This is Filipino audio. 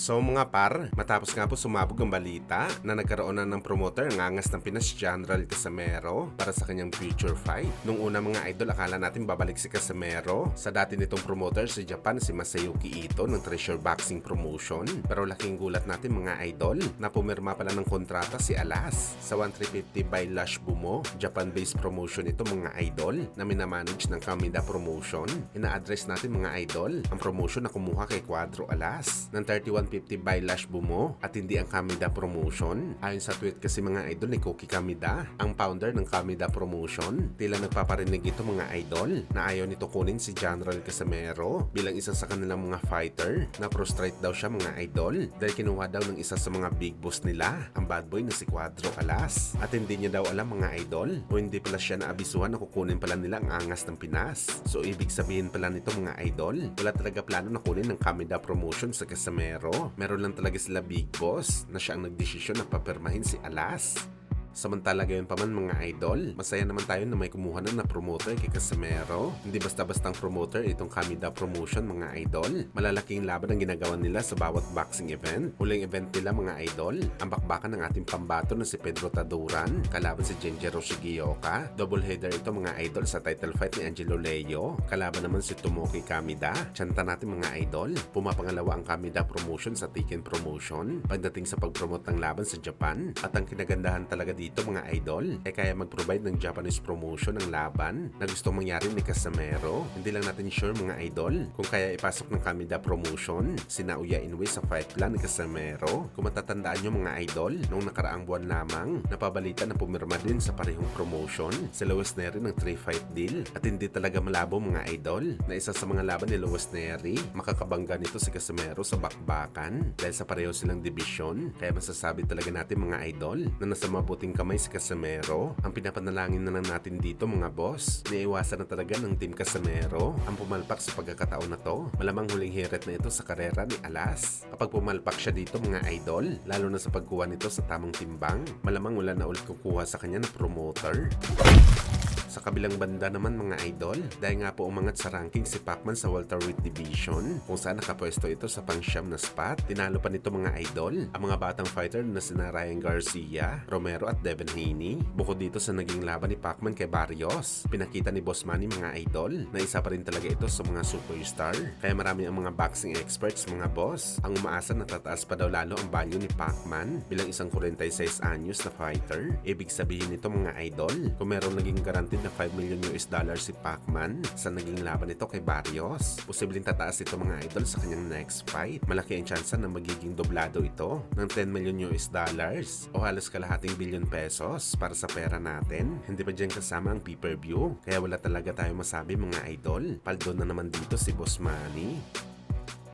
So mga par, matapos nga po sumabog ang balita na nagkaroon na ng promoter ng angas ng Pinas General Casimero para sa kanyang future fight. Nung una mga idol, akala natin babalik si Casimero sa dati nitong promoter sa Japan si Masayuki Ito ng Treasure Boxing Promotion. Pero laking gulat natin mga idol na pumirma pala ng kontrata si Alas sa 1350 by Lash Bumo, Japan-based promotion ito mga idol na minamanage ng Kamida Promotion. Ina-address natin mga idol ang promotion na kumuha kay Cuadro Alas ng 3150 by Lash Bumo at hindi ang Kamida Promotion. Ayon sa tweet kasi mga idol ni Koki Kamida, ang founder ng Kamida Promotion, tila nagpaparinig ito mga idol na ayaw nito kunin si General Casimero bilang isa sa kanilang mga fighter na prostrate daw siya mga idol dahil kinuha daw ng isa sa mga big boss nila, ang bad boy na si Cuadro Alas. At hindi niya daw alam mga idol o hindi pala siya naabisuhan na kukunin pala nila ang angas ng Pinas. So ibig sabihin pala nito mga idol, wala talaga plano na kunin ng Kamida Promotion sa Casimero. Meron lang talaga sila big boss na siya ang nagdesisyon na papirmahin si Alas. Samantala gayon pa man mga idol, masaya naman tayo na may kumuha na promoter kay Casimero. Hindi basta-bastang promoter itong Kamida Promotion mga idol. Malalaking laban ang ginagawa nila sa bawat boxing event. Huling event nila mga idol, ang bakbakan ng ating pambato na si Pedro Taduran kalaban si Genjiro Shigioka. Double header ito mga idol sa title fight ni Angelo Leo. Kalaban naman si Tomoki Kamida. Tsanta natin mga idol, pumapangalawa ang Kamida Promotion sa Tekken Promotion pagdating sa pag-promote ng laban sa Japan. At ang kinagandahan talaga dito mga idol kaya mag-provide ng Japanese promotion ng laban na gustong mangyari ni Casimero. Hindi lang natin sure mga idol kung kaya ipasok ng Kamida Promotion si Naoya Inoue sa fight plan ni Casimero. Kung matatandaan nyo mga idol, noong nakaraang buwan lamang napabalita na pumirma din sa parehong promotion si Luis Neri ng 3-fight deal at hindi talaga malabo mga idol na isa sa mga laban ni Luis Neri makakabangga nito si Casimero sa bakbakan dahil sa pareho silang division. Kaya masasabi talaga natin mga idol na nasa mabuting kamay si Casimero. Ang pinapanalangin na lang natin dito mga boss, niiwasan na talaga ng Team Casimero ang pumalpak sa pagkakataon na to. Malamang huling hirit na ito sa karera ni Alas. Kapag pumalpak siya dito mga idol, lalo na sa pagkuha nito sa tamang timbang, malamang wala na ulit kukuha sa kanya na promoter. Sa kabilang banda naman mga idol, dahil nga po umangat sa ranking si Pacman sa welterweight division kung saan nakapwesto ito sa pang-siyam na spot. Tinalo pa nito mga idol ang mga batang fighter na sina Ryan Garcia, Romero at Devin Haney. Bukod dito sa naging laban ni Pacman kay Barrios, pinakita ni Boss Manny mga idol na isa pa rin talaga ito sa mga superstar. Kaya marami ang mga boxing experts mga boss ang umaasa na tataas pa daw lalo ang value ni Pacman bilang isang 46 anyos na fighter. Ibig sabihin nito mga idol, kung meron naging guaranteed na $5 million si Pacman sa naging laban nito kay Barrios, posibleng tataas ito mga idol sa kanyang next fight. Malaki ang tsansa na magiging doblado ito ng $10 million o halos kalahating bilyon pesos para sa pera natin. Hindi pa dyan kasama ang pay-per-view, kaya wala talaga tayo masabi mga idol. Paldo na naman dito si Boss Manny.